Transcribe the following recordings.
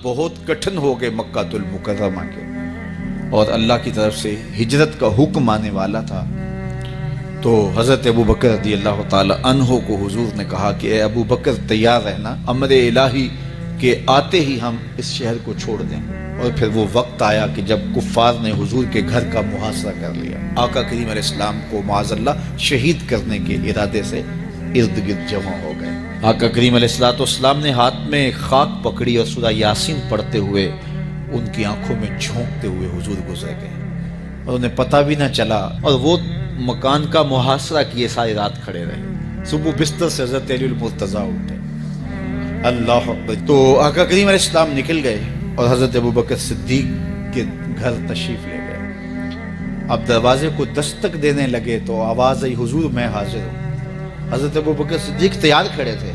بہت کٹھن ہو گئے مکہ المکرمہ کے، اور اللہ کی طرف سے ہجرت کا حکم آنے والا تھا، تو حضرت ابو بکر رضی اللہ تعالی عنہ کو حضور نے کہا کہ اے ابو بکر تیار رہنا، امر الہی کہ آتے ہی ہم اس شہر کو چھوڑ دیں۔ اور پھر وہ وقت آیا کہ جب کفار نے حضور کے گھر کا محاصرہ کر لیا، آقا کریم علیہ السلام کو معاذ اللہ شہید کرنے کے ارادے سے ارد گرد جمع ہو گئے۔ آقا کریم علیہ السلام نے ہاتھ میں خاک پکڑی اور سورہ یاسین پڑھتے ہوئے ان کی آنکھوں میں جھونکتے ہوئے حضور گزر گئے، اور انہیں پتہ بھی نہ چلا، اور وہ مکان کا محاصرہ کیے ساری رات کھڑے رہے۔ صبح بستر سے حضرت علی المرتضیٰ اٹھے، اللہ اکبر، تو آقا کریم علیہ السلام نکل گئے اور حضرت ابو بکر صدیق کے گھر تشریف لے گئے۔ اب دروازے کو دستک دینے لگے تو آواز آئی، حضور میں حاضر ہوں۔ حضرت ابو بکر صدیق تیار کھڑے تھے،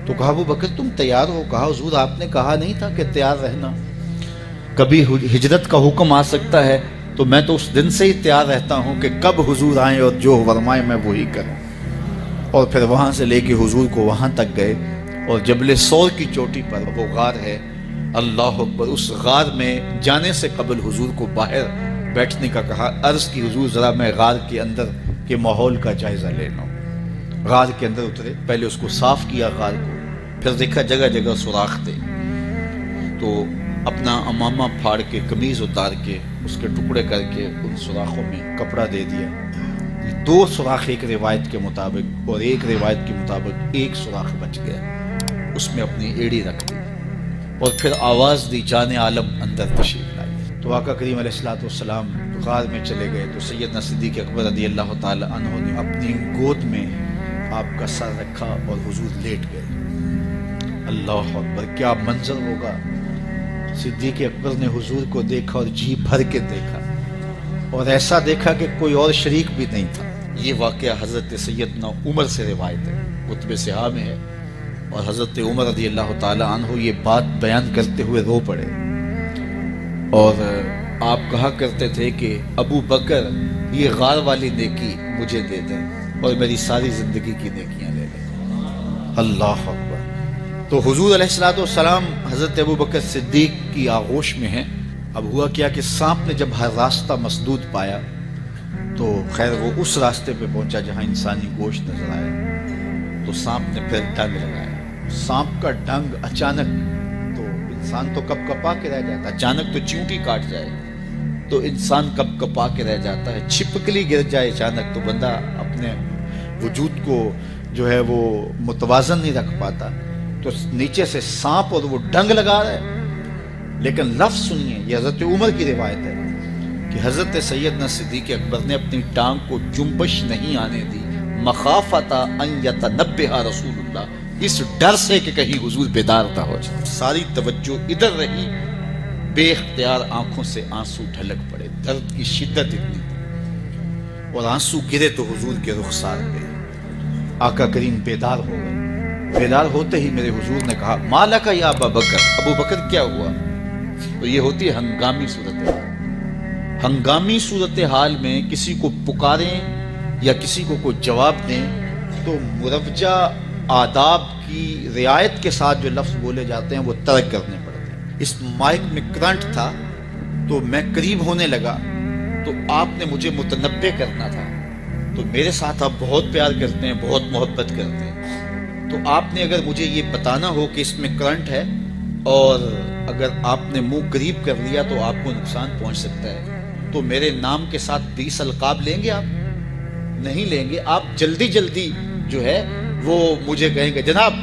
تو کہا ابو بکر تم تیار ہو؟ کہا حضور آپ نے کہا نہیں تھا کہ تیار رہنا، کبھی ہجرت کا حکم آ سکتا ہے، تو میں تو اس دن سے ہی تیار رہتا ہوں کہ کب حضور آئیں اور جو فرمائے میں وہی کروں۔ اور پھر وہاں سے لے کے حضور کو وہاں تک گئے، اور جبل سور کی چوٹی پر وہ غار ہے، اللہ اکبر، اس غار میں جانے سے قبل حضور کو باہر بیٹھنے کا کہا، عرض کی حضور ذرا میں غار کے اندر کے ماحول کا جائزہ لینا۔ غار کے اندر اترے، پہلے اس کو صاف کیا غار کو، پھر دیکھا جگہ جگہ سوراخ تھے، تو اپنا امامہ پھاڑ کے قمیض اتار کے اس کے ٹکڑے کر کے ان سوراخوں میں کپڑا دے دیا۔ 2 سوراخ ایک روایت کے مطابق، اور ایک روایت کے مطابق 1 سوراخ بچ گیا، اس میں اپنی ایڑی رکھ دی، اور پھر آواز دی جان عالم اندر تشریف لائی۔ تو آقا کریم علیہ السلام غار میں چلے گئے، تو سیدنا صدیق اکبر رضی اللہ تعالی عنہ نے اپنی گود میں آپ کا سر رکھا اور حضور لیٹ گئے۔ اللہ اکبر، کیا منظر ہوگا! صدیق اکبر نے حضور کو دیکھا اور جی بھر کے دیکھا، اور ایسا دیکھا کہ کوئی اور شریک بھی نہیں تھا۔ یہ واقعہ حضرت سیدنا عمر سے روایت ہے، کتب صحاح میں ہے، اور حضرت عمر رضی اللہ تعالی عنہ یہ بات بیان کرتے ہوئے رو پڑے، اور آپ کہا کرتے تھے کہ ابو بکر یہ غار والی نیکی مجھے دے دیں اور میری ساری زندگی کی نیکیاں لے لیں۔ اللہ اکبر۔ تو حضور علیہ السلام حضرت ابو بکر صدیق کی آغوش میں ہیں۔ اب ہوا کیا کہ سانپ نے جب ہر راستہ مسدود پایا، تو خیر وہ اس راستے پہ پہنچا جہاں انسانی گوشت نظر آیا، تو سانپ نے پھر ڈنگ لگایا۔ سانپ کا ڈنگ اچانک، تو انسان تو کپ کپا کے رہ جاتا ہے، اچانک تو چیونٹی کاٹ جائے تو انسان کپ کپا کے رہ جاتا ہے، چھپکلی گر جائے اچانک تو بندہ اپنے وجود کو جو ہے وہ متوازن نہیں رکھ پاتا۔ تو نیچے سے سانپ اور وہ ڈنگ لگا رہا ہے، لیکن لفظ سنیے، یہ حضرت عمر کی روایت ہے کہ حضرت سیدنا صدیق اکبر نے اپنی ٹانگ کو جنبش نہیں آنے دی، مخافتا ان یتنبہ رسول اللہ، اس ڈر سے کہ کہیں حضور بیدار نہ ہو جائے۔ ساری توجہ ادھر رہی، بے اختیار آنکھوں سے آنسو ڈھلک پڑے، درد کی شدت اتنی تھی، اور آنسو گرے تو حضور کے رخسار گئے۔ آقا کریم بیدار ہو گئے۔ بیدار ہوتے ہی میرے حضور نے کہا، مالک یا ابا بکر، ابو بکر کیا ہوا؟ تو یہ ہوتی ہے ہنگامی صورتحال۔ ہنگامی صورتحال میں کسی کو پکاریں یا کسی کو کوئی جواب دیں تو مروجہ آداب کی رعایت کے ساتھ جو لفظ بولے جاتے ہیں وہ ترک کرنے پڑتے ہیں۔ اس مائک میں کرنٹ تھا، تو میں قریب ہونے لگا، تو آپ نے مجھے متنبہ کرنا تھا، تو میرے ساتھ آپ بہت پیار کرتے ہیں، بہت محبت کرتے ہیں، تو آپ نے اگر مجھے یہ بتانا ہو کہ اس میں کرنٹ ہے، اور اگر آپ نے منہ قریب کر لیا تو آپ کو نقصان پہنچ سکتا ہے، تو میرے نام کے ساتھ 20 القاب لیں گے؟ آپ نہیں لیں گے، آپ جلدی جلدی جو ہے وہ مجھے کہیں گے جناب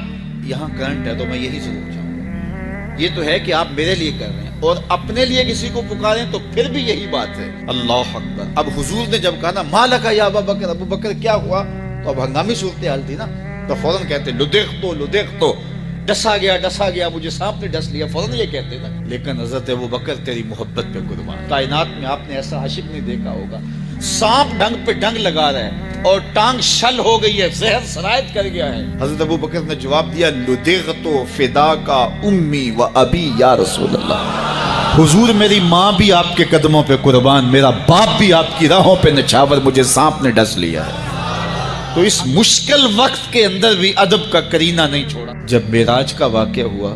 یہاں کرنٹ ہے، تو میں یہی ضرور چاہوں گا۔ یہ تو ہے کہ آپ میرے لیے کر رہے ہیں، اور اپنے لیے کسی کو پکاریں تو پھر بھی یہی بات ہے۔ اللہ اکبر۔ اب حضور نے جب کہا نا مالک یا ابا بکر، ابو بکر کیا ہوا، تو اب ہنگامی صورتحال تھی نا، تو فوراً کہتے لدغت تو ڈسا گیا، مجھے سانپ نے ڈس لیا، فوراً یہ کہتے نا۔ لیکن حضرت ابو بکر تیری محبت پہ قربان، کائنات میں آپ نے ایسا عاشق نہیں دیکھا ہوگا، سانپ ڈنگ پہ ڈنگ لگا رہا ہے اور ٹانگ شل ہو گئی ہے، زہر سرایت کر گیا ہے۔ حضرت ابو بکر نے جواب دیا، لدغت فداک امی و ابی یا رسول اللہ، حضور میری ماں بھی آپ کے قدموں پہ قربان، میرا باپ بھی آپ کی راہوں پہ نچھاور، مجھے سانپ نے ڈس لیا ہے۔ تو اس مشکل وقت کے اندر بھی ادب کا کرینہ نہیں چھوڑا۔ جب معراج کا واقعہ ہوا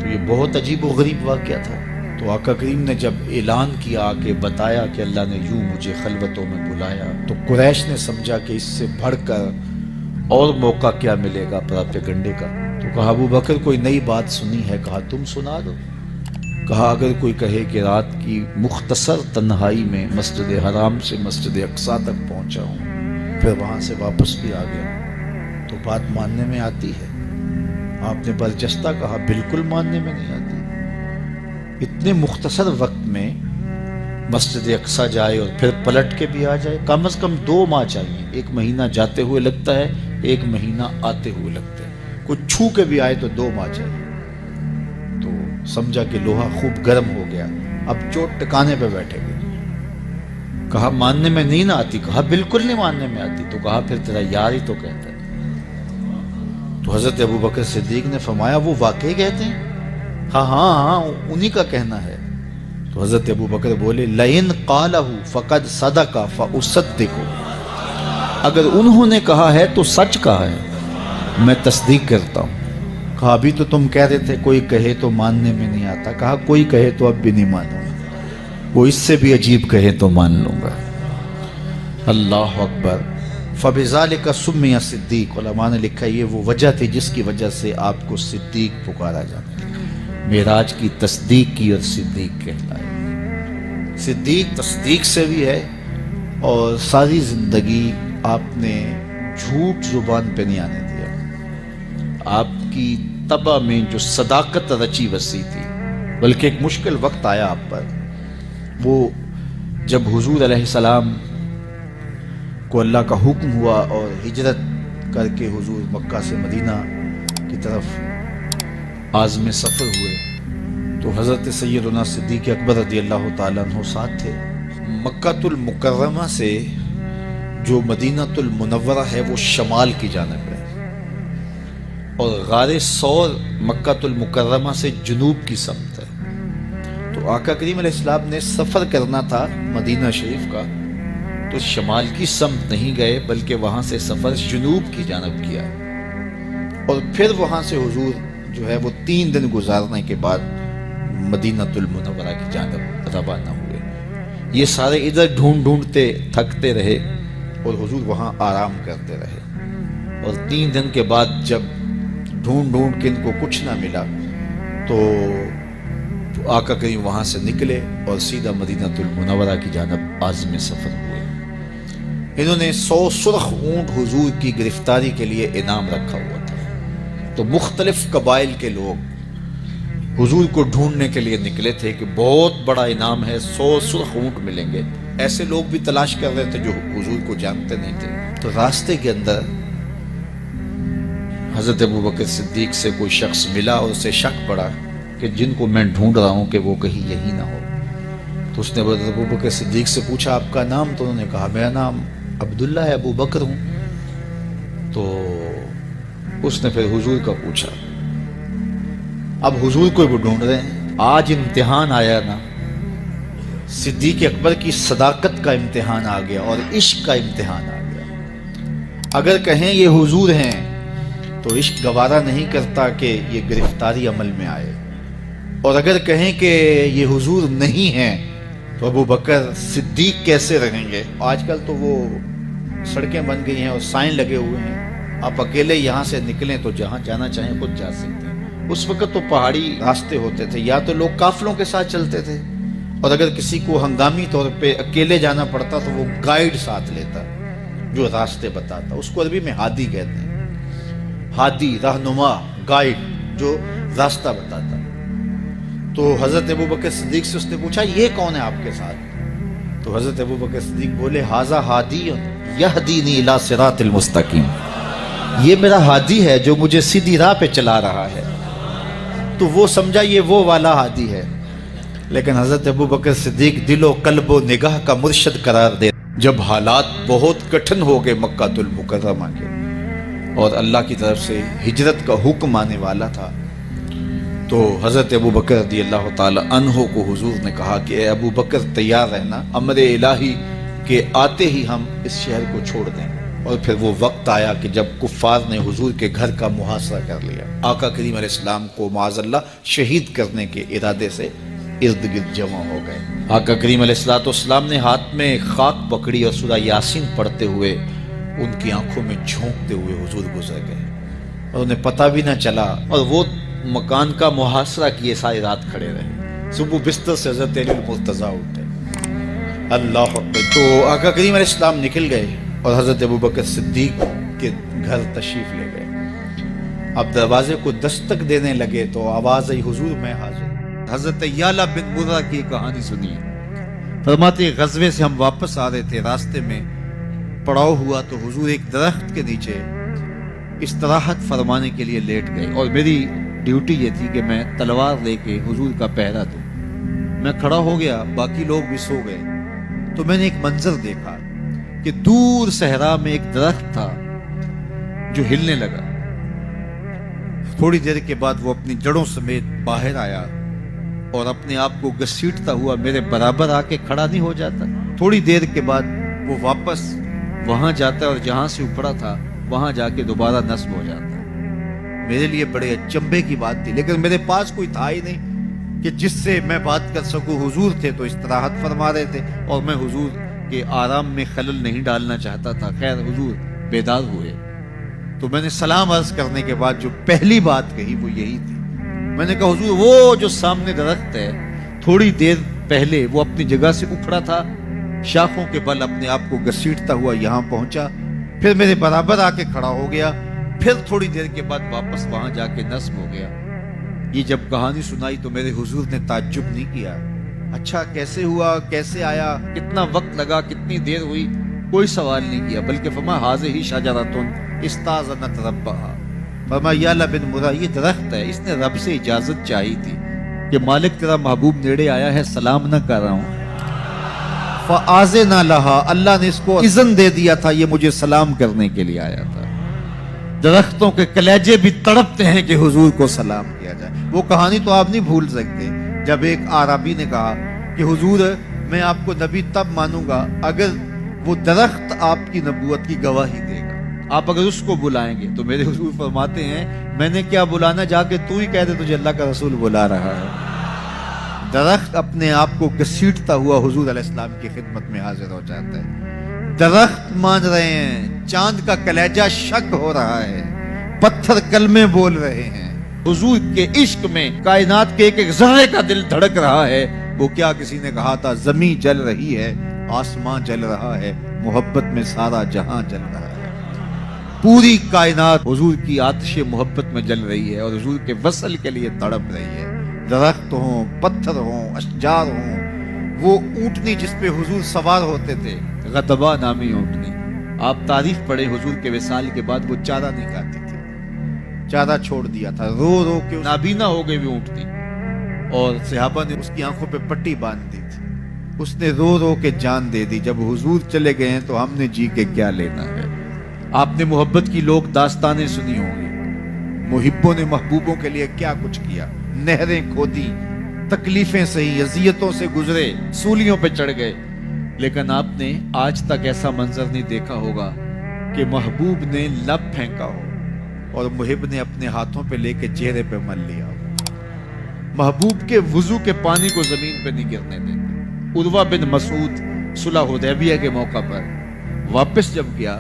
تو یہ بہت عجیب و غریب واقعہ تھا. تو آقا کریم نے جب اعلان کیا کہ بتایا کہ اللہ نے یوں مجھے خلوتوں میں بلایا، تو قریش نے سمجھا کہ اس سے بڑھ کر اور موقع کیا ملے گا پراپیگنڈے کا. تو کہا ابو بکر کوئی نئی بات سنی ہے؟ کہا تم سنا دو. کہا اگر کوئی کہے کہ رات کی مختصر تنہائی میں مسجد حرام سے مسجد اقصیٰ تک پہنچا ہوں، پھر وہاں سے واپس بھی آ گیا، تو بات ماننے میں آتی ہے؟ آپ نے برجستہ کہا بالکل ماننے میں نہیں آتی. اتنے مختصر وقت میں مسجد اقصیٰ جائے اور پھر پلٹ کے بھی آ جائے، کم از کم 2 ماہ چاہیے. 1 مہینہ جاتے ہوئے لگتا ہے، 1 مہینہ آتے ہوئے لگتا ہے. کوئی چھو کے بھی آئے تو 2 ماہ چاہیے. تو سمجھا کہ لوہا خوب گرم ہو گیا، اب چوٹ ٹکانے پہ بیٹھے گئے. کہا ماننے میں نہیں نہ آتی؟ کہا بالکل نہیں ماننے میں آتی. تو کہا پھر تیرا یار ہی تو کہتا ہے. تو حضرت ابو بکر صدیق نے فرمایا وہ واقعی کہتے ہیں؟ ہاں ہاں ہاں انہی کا کہنا ہے. تو حضرت ابو بکر بولے لئن قالہ فقد صدق فاصدق، اگر انہوں نے کہا ہے تو سچ کہا ہے، میں تصدیق کرتا ہوں. کہا ابھی تو تم کہہ رہے تھے کوئی کہے تو ماننے میں نہیں آتا. کہا کوئی کہے تو اب بھی نہیں مانوں گا، وہ اس سے بھی عجیب کہے تو مان لوں گا. اللہ اکبر. فَبِذَلِكَ سُمِّيَ صدیق، علماء نے لکھا یہ وہ وجہ تھی جس کی وجہ سے آپ کو صدیق پکارا جاتا ہے. معراج کی تصدیق کی اور صدیق کہلائے. صدیق تصدیق سے بھی ہے، اور ساری زندگی آپ نے جھوٹ زبان پہ نہیں آنے دیا. آپ کی طبع میں جو صداقت رچی وسیع تھی. بلکہ ایک مشکل وقت آیا آپ پر، وہ جب حضور علیہ السلام کو اللہ کا حکم ہوا اور ہجرت کر کے حضور مکہ سے مدینہ کی طرف عازم سفر ہوئے، تو حضرت سیدنا صدیق اکبر رضی اللہ تعالیٰ عنہ ساتھ تھے. مکہ المکرمہ سے جو مدینہ المنورہ ہے وہ شمال کی جانب ہے، اور غار ثور مکہ المکرمہ سے جنوب کی سمت ہے. تو آقا کریم علیہ السلام نے سفر کرنا تھا مدینہ شریف کا، تو شمال کی سمت نہیں گئے بلکہ وہاں سے سفر جنوب کی جانب کیا، اور پھر وہاں سے حضور جو ہے وہ 3 دن گزارنے کے بعد مدینہ المنورہ کی جانب روانہ ہوئے. یہ سارے ادھر ڈھونڈتے تھکتے رہے اور حضور وہاں آرام کرتے رہے. اور 3 دن کے بعد جب ڈھونڈ کے ان کو کچھ نہ ملا، تو آقا کریم وہاں سے نکلے اور سیدھا مدینہ المنورہ کی جانب عازم سفر ہوئے. انہوں نے 100 سرخ اونٹ حضور کی گرفتاری کے لیے انعام رکھا ہوا تھا. تو مختلف قبائل کے لوگ حضور کو ڈھونڈنے کے لیے نکلے تھے کہ بہت بڑا انعام ہے، 100 سرخ اونٹ ملیں گے. ایسے لوگ بھی تلاش کر رہے تھے جو حضور کو جانتے نہیں تھے. تو راستے کے اندر حضرت ابو بکر صدیق سے کوئی شخص ملا اور اسے شک پڑا کہ جن کو میں ڈھونڈ رہا ہوں کہ وہ کہیں یہی نہ ہو. تو اس نے حضرت ابو بکر صدیق سے پوچھا آپ کا نام؟ تو انہوں نے کہا میرا نام عبداللہ ہے، ابو بکر ہوں. تو اس نے پھر حضور کا پوچھا. اب حضور کو بھی ڈھونڈ رہے ہیں. آج امتحان آیا نا، صدیق اکبر کی صداقت کا امتحان آ گیا اور عشق کا امتحان آ گیا. اگر کہیں یہ حضور ہیں تو عشق گوارا نہیں کرتا کہ یہ گرفتاری عمل میں آئے، اور اگر کہیں کہ یہ حضور نہیں ہیں تو ابو بکر صدیق کیسے رہیں گے؟ آج کل تو وہ سڑکیں بن گئی ہیں اور سائن لگے ہوئے ہیں، آپ اکیلے یہاں سے نکلیں تو جہاں جانا چاہیں خود جا سکتے ہیں. اس وقت تو پہاڑی راستے ہوتے تھے، یا تو لوگ قافلوں کے ساتھ چلتے تھے، اور اگر کسی کو ہنگامی طور پہ اکیلے جانا پڑتا تو وہ گائیڈ ساتھ لیتا جو راستے بتاتا. اس کو عربی میں ہادی کہتے ہیں، ہادی، رہنما، گائیڈ جو راستہ بتاتا. تو حضرت ابو بکر صدیق سے اس نے پوچھا یہ کون ہے آپ کے ساتھ؟ تو حضرت ابو بکر صدیق بولے ھذا ہادی یہدینی الی صراط المستقیم، یہ میرا ہادی ہے جو مجھے سیدھی راہ پہ چلا رہا ہے. تو وہ سمجھا یہ وہ والا ہادی ہے. لیکن حضرت ابو بکر صدیق دل و قلب و نگاہ کا مرشد قرار دے. جب حالات بہت کٹھن ہو گئے مکہ المکرمہ کے اور اللہ کی طرف سے ہجرت کا حکم آنے والا تھا، تو حضرت ابو بکر رضی اللہ تعالی عنہ کو حضور نے کہا کہ اے ابو بکر تیار رہنا، امر الہی کے آتے ہی ہم اس شہر کو چھوڑ دیں. اور پھر وہ وقت آیا کہ جب کفار نے حضور کے گھر کا محاصرہ کر لیا، آقا کریم علیہ السلام کو معاذ اللہ شہید کرنے کے ارادے سے ارد گرد جمع ہو گئے۔ آقا کریم علیہ السلام نے ہاتھ میں خاک پکڑی اور سورہ یاسین پڑھتے ہوئے ان کی آنکھوں میں جھونکتے ہوئے حضور گزر گئے اور انہیں پتہ بھی نہ چلا، اور وہ مکان کا محاصرہ کیے ساری رات کھڑے رہے۔ صبح بستر سے حضرت علی المرتضیٰ اٹھے، اللہ اکبر، تو آقا کریم علیہ السلام نکل گئے اور حضرت ابوبکر صدیق کے گھر تشریف لے گئے۔ اب دروازے کو دستک دینے لگے تو آواز آئی، حضور میں حاضر۔ حضرت یعلا بن مرہ کی کہانی سنی، فرماتے غزوے سے ہم واپس آ رہے تھے، راستے میں پڑاؤ ہوا تو حضور ایک درخت کے نیچے استراحت فرمانے کے لیے لیٹ گئے، اور میری ڈیوٹی یہ تھی کہ میں تلوار لے کے حضور کا پہرا دوں۔ میں کھڑا ہو گیا، باقی لوگ بھی سو گئے، تو میں نے ایک منظر دیکھا کہ دور صحرا میں ایک درخت تھا جو ہلنے لگا۔ تھوڑی دیر کے بعد وہ اپنی جڑوں سمیت باہر آیا اور اپنے آپ کو گھسیٹتا ہوا میرے برابر آ کے کھڑا نہیں ہو جاتا، تھوڑی دیر کے بعد وہ واپس وہاں جاتا ہے اور جہاں سے اپڑا تھا وہاں جا کے دوبارہ نصب ہو جاتا ہے۔ میرے لیے بڑے اچنبے کی بات تھی، لیکن میرے پاس کوئی تھا ہی نہیں کہ جس سے میں بات کر سکوں۔ حضور تھے تو استراحت فرما رہے تھے اور میں حضور کے آرام میں خلل نہیں ڈالنا چاہتا تھا۔ خیر حضور بیدار ہوئے تو میں نے سلام عرض کرنے کے بعد جو پہلی بات کہی وہ یہی تھی، میں نے کہا حضور وہ جو سامنے درخت ہے تھوڑی دیر پہلے وہ اپنی جگہ سے اکھڑا تھا، شاخوں کے بل اپنے آپ کو گھسیٹتا ہوا یہاں پہنچا، پھر میرے برابر آ کے کھڑا ہو گیا، پھر تھوڑی دیر کے بعد واپس وہاں جا کے نصب ہو گیا۔ یہ جب کہانی سنائی تو میرے حضور نے تعجب نہیں کیا، اچھا کیسے ہوا، کیسے آیا، کتنا وقت لگا، کتنی دیر ہوئی، کوئی سوال نہیں کیا، بلکہ فرمایا حاذہ شجرۃ استاذنت ربھا، فرمایا یعلا بن مرہ یہ درخت ہے، اس نے رب سے اجازت چاہی تھی کہ مالک تیرا محبوب نیڑے آیا ہے، سلام نہ کر رہا ہوں، فآذن لہا، اللہ نے اس کو اذن دے دیا تھا یہ مجھے سلام کرنے کے لیے آیا تھا۔ درختوں کے کلیجے بھی تڑپتے ہیں کہ حضور کو سلام کیا جائے۔ وہ کہانی تو آپ نہیں بھول سکتے جب ایک عربی نے کہا کہ حضور میں آپ کو نبی تب مانوں گا اگر وہ درخت آپ کی نبوت کی گواہی دے گا، آپ اگر اس کو بلائیں گے تو میرے حضور فرماتے ہیں میں نے کیا بلانا، جا کے تو ہی کہہ دے تجھے اللہ کا رسول بلا رہا ہے۔ درخت اپنے آپ کو گھسیٹتا ہوا حضور علیہ السلام کی خدمت میں حاضر ہو جاتا ہے۔ درخت مان رہے ہیں، چاند کا کلیجہ شک ہو رہا ہے، پتھر کلمے بول رہے ہیں، حضور کے عشق میں کائنات کے ایک ایک ذرے کا دل دھڑک رہا ہے۔ وہ کیا کسی نے کہا تھا زمین جل رہی ہے، آسمان جل رہا ہے، محبت میں سارا جہاں جل رہا ہے۔ پوری کائنات حضور کی آتش محبت میں جل رہی ہے اور حضور کے وصل کے لیے تڑپ رہی ہے۔ درخت ہوں، پتھر ہوں، اشجار ہوں، وہ اونٹنی جس پہ حضور سوار ہوتے تھے، غضبہ نامی اونٹنی، آپ تاریخ پڑھے حضور کے وصال کے بعد وہ چارہ نہیں کھاتی تھی، چارہ چھوڑ دیا تھا، رو رو کے نابینا ہو گئی وہ اونٹنی، اور صحابہ نے اس کی آنکھوں پہ پٹی باندھ دی تھی، اس نے رو رو کے جان دے دی۔ جب حضور چلے گئے ہیں تو ہم نے جی کے کیا لینا ہے۔ آپ نے محبت کی لوگ داستانیں سنی ہوں گی، محبوں نے محبوبوں کے لیے کیا کچھ کیا، نہریں کھودی، تکلیفیں سہی، اذیتوں سے گزرے، سولیوں پہ چڑھ گئے، لیکن آپ نے آج تک ایسا منظر نہیں دیکھا ہوگا کہ محبوب نے لب پھینکا ہو اور محب نے اپنے ہاتھوں پہ لے کے چہرے پہ مل لیا ہو۔ محبوب کے وضو کے پانی کو زمین پہ نہیں گرنے دیتے۔ عروہ بن مسعود صلح حدیبیہ کے موقع پر واپس جب گیا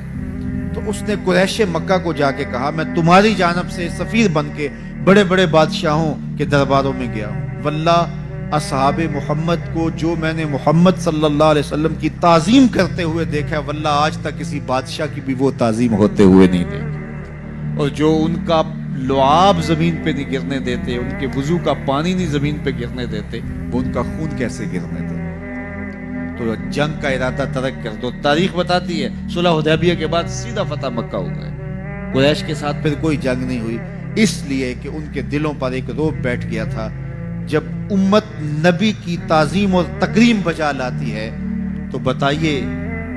تو اس نے قریش مکہ کو جا کے کہا میں تمہاری جانب سے سفیر بن کے بڑے بڑے بادشاہوں کے درباروں میں گیا ہوں، واللہ اصحاب محمد کو جو میں نے محمد صلی اللہ علیہ وسلم کی تعظیم کرتے ہوئے دیکھا ہے، واللہ آج تک کسی بادشاہ کی بھی وہ تعظیم ہوتے ہوئے نہیں دیکھی، اور جو ان کا لعاب زمین پہ نہیں گرنے دیتے، ان کے وضو کا پانی نہیں زمین پہ گرنے دیتے، وہ ان کا خون کیسے گرنے دیتے۔ تو جنگ کا ارادہ ترک کر دو۔ تاریخ بتاتی ہے صلح حدیبیہ کے بعد سیدھا فتح مکہ ہو گئے، قریش کے ساتھ پھر کوئی جنگ نہیں ہوئی، اس لیے کہ ان کے دلوں پر ایک رعب بیٹھ گیا تھا۔ جب امت نبی کی تعظیم اور تکریم بجا لاتی ہے تو بتائیے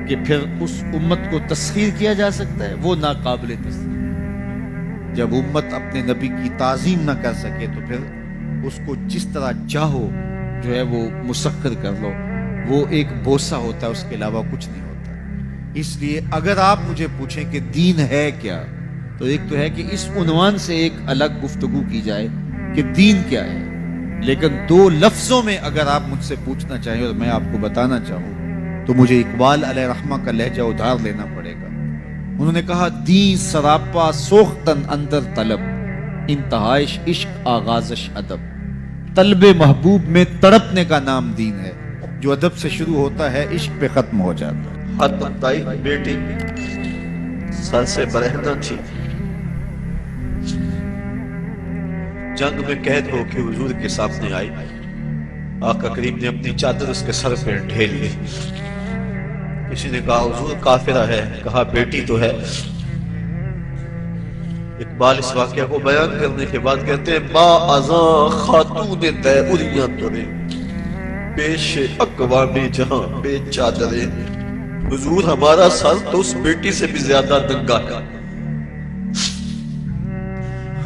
کہ پھر اس امت کو تسخیر کیا جا سکتا ہے؟ وہ ناقابل تسخیر۔ جب امت اپنے نبی کی تعظیم نہ کر سکے تو پھر اس کو جس طرح چاہو جو ہے وہ مسخر کر لو، وہ ایک بوسہ ہوتا ہے، اس کے علاوہ کچھ نہیں ہوتا۔ اس لیے اگر آپ مجھے پوچھیں کہ دین ہے کیا، تو ایک تو ہے کہ اس عنوان سے ایک الگ گفتگو کی جائے کہ دین کیا ہے، لیکن دو لفظوں میں اگر آپ مجھ سے پوچھنا چاہیں اور میں آپ کو بتانا چاہوں تو مجھے اقبال علیہ رحمہ کا لہجہ ادھار لینا پڑے گا۔ انہوں نے کہا دین سراپا سوختن اندر طلب، انتہائش عشق آغازش ادب۔ طلب محبوب میں تڑپنے کا نام دین ہے، جو ادب سے شروع ہوتا ہے عشق پہ ختم ہو جاتا ہے۔ حتمتائی بیٹی سر سے برہنہ تھی، جنگ میں قید ہو کے حضور کے سامنے آئی۔ آقا کریم نے اپنی چادر اس کے سر پہ ڈھیل لی۔ کسی نے کہا حضور کافرہ ہے، کہا بیٹی تو ہے۔ اقبال اس واقعہ کو بیان کرنے کے بعد کہتے ہیں ما ازاں خاتون تیوریاں ترے، پیش اقوام جہاں بے چادریں۔ حضور ہمارا سر تو اس بیٹی سے بھی زیادہ ننگا ہے،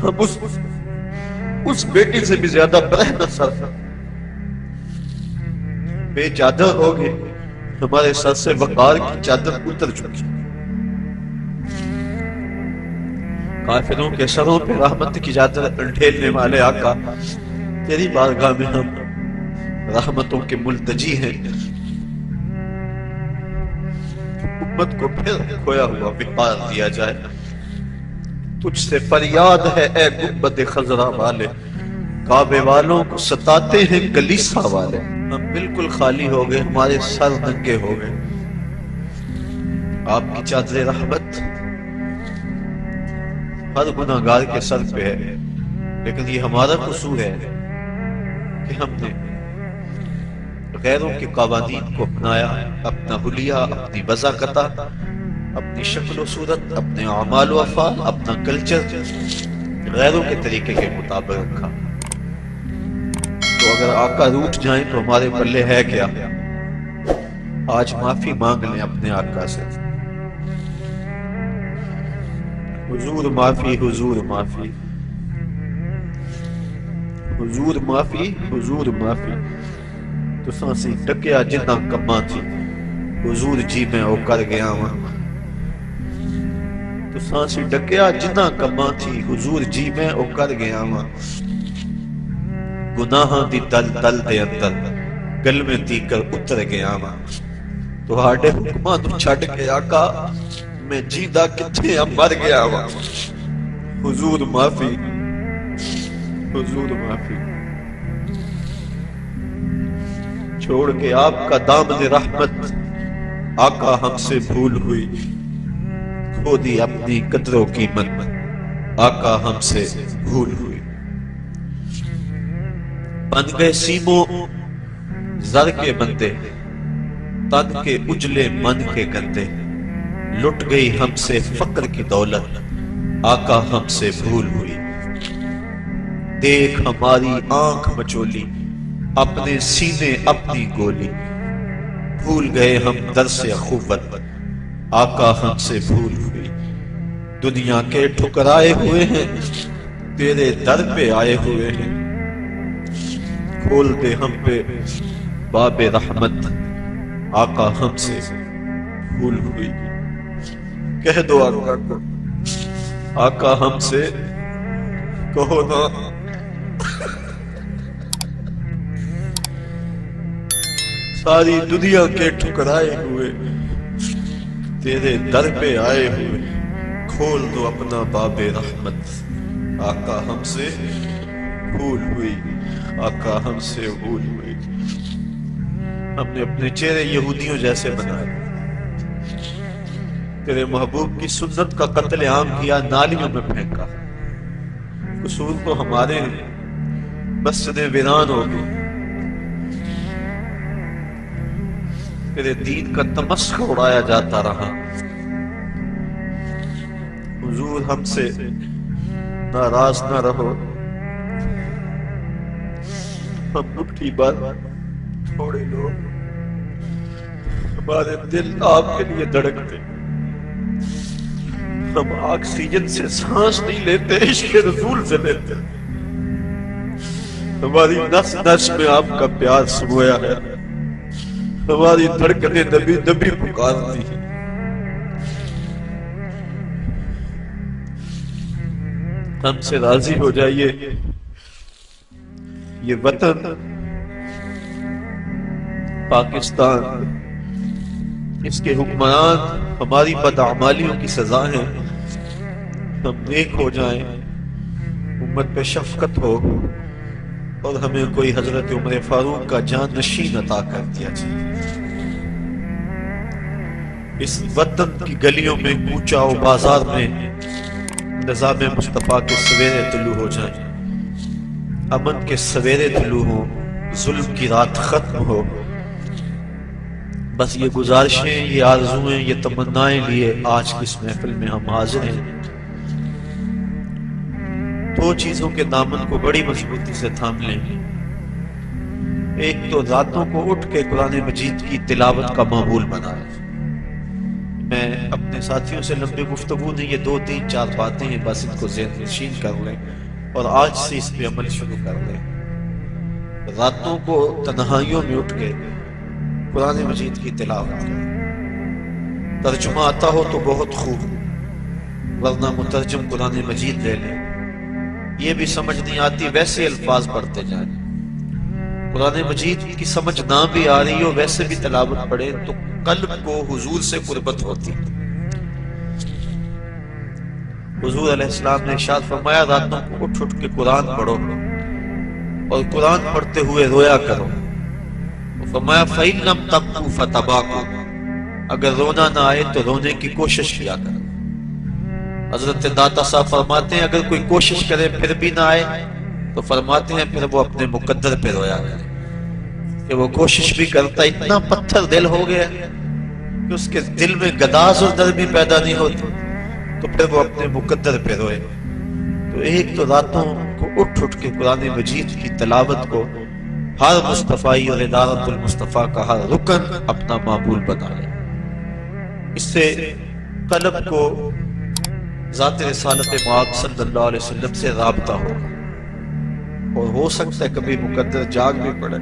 ہم اس بیٹی سے بھی زیادہ برہنہ سر بے چادر ہو گئے، ہمارے سر سے وقار کی چادر اتر چکی۔ کافروں کے سروں پہ رحمت کی چادر ڈھیلنے والے آقا، تیری بارگاہ میں ہم رحمتوں کے ملتجی ہیں۔ امت کو پھر کھویا ہوا وقار دیا جائے، تجھ سے فریاد ہے اے گنبد خضرا والے، کعبے والوں کو ستاتے ہیں کلیسا والے۔ ہم بالکل خالی ہو گئے، ہمارے سر ننگے ہو گئے۔ آپ کی چادر رحمت ہر گناہگار کے سر پہ ہے، لیکن یہ ہمارا قصور ہے کہ ہم نے غیروں کے قوانین کو اپنایا، اپنا حلیہ، اپنی وضاقتہ، اپنی شکل و صورت، اپنے اعمال و افعال، اپنا کلچر غیروں کے طریقے کے مطابق رکھا۔ تو اگر آقا روٹھ جائیں تو ہمارے پلے ہے کیا؟ آج معافی مانگ لیں اپنے آقا سے، حضور معافی، حضور معافی، حضور معافی، حضور معافی۔ تو سانسی ٹکیا جنہ کماں تھی، حضور جی میں او کر گیا ہاں۔ تو سانسی ٹکیا جنہ کماں تھی، حضور جی میں او کر گیا ہاں۔ گناہاں دی دل دل دے اندر گل میں تی کر اتر گیا ہاں۔ تو ہاڈے حکماں تو چھڑ کے آقا میں جیدہ کتھے مر گیا ہاں۔ حضور معافی، حضور معافی۔ چھوڑ کے آپ کا دامن رحمت آقا ہم سے بھول ہوئی، کھو دی اپنی قدر و قیمت آقا ہم سے بھول ہوئی۔ بن گئے سیموں زر کے بندے، تن کے اجلے من کے گندے، لٹ گئی ہم سے فقر کی دولت آقا ہم سے بھول ہوئی۔ دیکھ ہماری آنکھ مچولی، اپنے سینے اپنی گولی، بھول گئے ہم درس اخوت آقا ہم سے بھول ہوئی۔ دنیا کے ٹھکرائے ہوئے ہیں، تیرے در پہ آئے ہوئے ہیں، کھول دے ہم پہ باب رحمت آقا ہم سے بھول ہوئی۔ کہہ دو آقا کو، آقا ہم سے کہو نا، ساری دنیا کے ٹھکرائے ہوئے تیرے در پہ آئے ہوئے، کھول دو اپنا باب رحمت آقا ہم سے بھول ہوئی، آقا ہم سے بھول ہوئی۔ ہم نے اپنے چہرے یہودیوں جیسے بنائے، تیرے محبوب کی سنت کا قتل عام کیا، نالیوں میں پھینکا۔ قصور تو ہمارے مسجدیں ویران ہو گئی، تیرے دین کا تمسخر اڑایا جاتا رہا۔ حضور ہم سے ناراض نہ رہو، ہم مٹھی بھر تھوڑے لوگ، ہمارے دل آپ کے لیے دھڑکتے، ہم آکسیجن سے سانس نہیں لیتے، عشق رسول سے لیتے۔ ہماری نس نس میں آپ کا پیار سمویا ہے، ہماری دھڑکنیں نبی نبی پکارتی ہیں۔ ہم سے راضی ہو جائیے. یہ وطن پاکستان، اس کے حکمران ہماری بدعمالیوں کی سزا ہیں. ہم نیک ہو جائیں، امت پہ شفقت ہو، اور ہمیں کوئی حضرت عمر فاروق کا جان نشین عطا کر دیا جائے. اس وطن کی گلیوں میں، کوچہ و بازار میں نظام مصطفیٰ کے سویرے طلوع ہو جائیں، امن کے سویرے طلوع ہوں، ظلم کی رات ختم ہو. بس یہ گزارشیں، یہ آرزویں، یہ تمنائیں لیے آج کی اس محفل میں ہم حاضر ہیں. دو چیزوں کے دامن کو بڑی مضبوطی سے تھام لیں. ایک تو راتوں کو اٹھ کے قرآن مجید کی تلاوت کا معمول بنائیں. میں اپنے ساتھیوں سے لمبی گفتگو نہیں، یہ 2-3-4 باتیں ہیں، بس ان کو ذہن نشین کر لیں اور آج سے اس پہ عمل شروع کر لیں. راتوں کو تنہائیوں میں اٹھ کے قرآن مجید کی تلاوت کریں. ترجمہ آتا ہو تو بہت خوب، ورنہ مترجم قرآن مجید لے لیں. یہ بھی سمجھ نہیں آتی، ویسے الفاظ پڑھتے جائیں. قرآن مجید کی سمجھ نہ بھی آ رہی ہو، ویسے بھی تلاوت پڑھے تو قلب کو حضور سے قربت ہوتی. حضور علیہ السلام نے ارشاد فرمایا راتوں کو اٹھ اٹھ کے قرآن پڑھو اور قرآن پڑھتے ہوئے رویا کرو. فرمایا فَإِن لَمْ تَبْكُوا فَتَبَاكُوا، اگر رونا نہ آئے تو رونے کی کوشش کیا کرو. حضرت داتا صاحب فرماتے ہیں اگر کوئی کوشش کرے پھر بھی نہ آئے تو فرماتے ہیں پھر وہ اپنے مقدر پہ رویا کرے کہ وہ کوشش بھی کرتا اتنا پتھر دل ہو گیا کہ اس کے دل میں گداز اور نرمی پیدا نہیں ہوتی، تو پھر وہ اپنے مقدر پہ روئے. تو ایک تو راتوں کو اٹھ اٹھ کے قرآن مجید کی تلاوت کو ہر مصطفی اور ادارت المصطفیٰ کا ہر رکن اپنا معمول بنا لے. اس سے قلب کو ذات رسالت مآب صلی اللہ علیہ وسلم سے رابطہ ہوگا، اور ہو سکتا ہے کبھی مقدر جاگ بھی پڑے.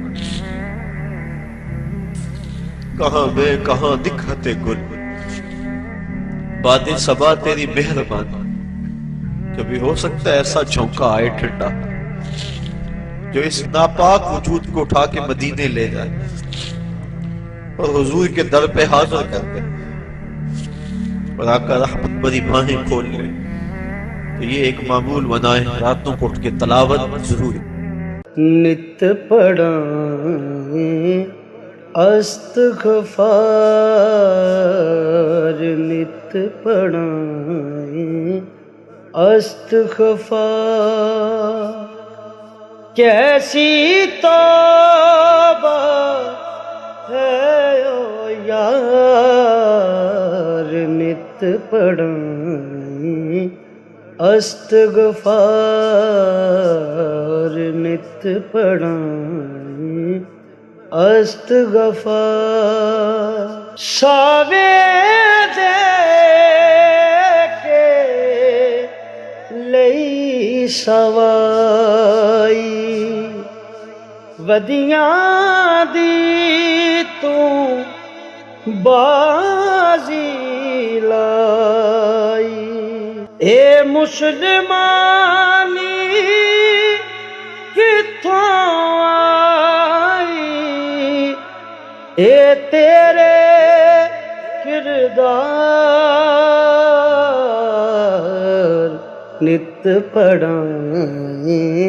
کہاں بے کہاں دکھتے گل، باد صبا تیری مہربانی. کبھی ہو سکتا ہے ایسا جھونکا آئے ٹھنڈا جو اس ناپاک وجود کو اٹھا کے مدینے لے جائے اور حضور کے در پہ حاضر کر دے اور آقا رحمت بری باہیں کھول لے. تو یہ ایک معمول بنائے، راتوں کو اٹھ کے تلاوت ضروری. نت پڑھائیں استغفار، نت پڑھائیں استغفار. کیسی توبہ ہے او یار، نت پڑھائیں استغفار، نت پڑھائیں استغفار. ساوے دے کے لئی سوائی، ودیاں دی تو بازی لائی. اے مسلمانی کتھوں آئی، اے تیرے کردار، نت پڑھائیں